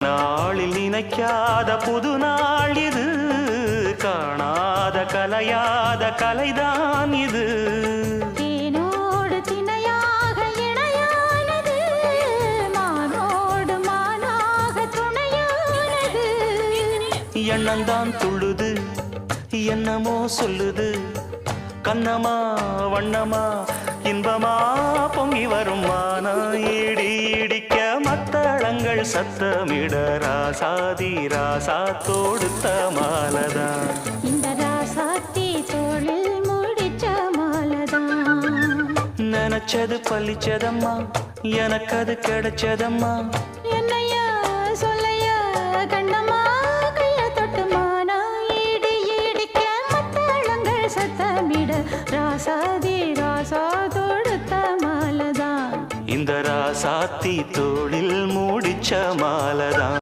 நாளில் நினைக்காத புது நாள் இது, காணாத கலையாத கலைதான் இது. தேனோடு திணையாக இணையானது, மானோடு மானாக துணையானது. எண்ணந்தான் துள்ளுது, என்னமோ சொல்லுது, கண்ணமா வண்ணமா இன்பமா பொங்கி வரும் மானா. இடி இடிக்க மத்தளங்கள் சத்தமிட ராசாதி ராசா தொடுத்த மாலதான். இந்த ராசாத்தி தோளில் முடிச்ச மாலதான். நினைச்சது பழிச்சதம்மா, எனக்கு அது கிடைச்சதம்மா. என்னையா சொல்லையா கண்ணம்மா, கைய தொட்டு மானா. இடி இடிக்க மத்தளங்கள் சத்தமிட ராசாதி ராசா தொடுத்த மாலதான். இந்த ராசாத்தி தோளில் மூடிச்ச மாலதான்.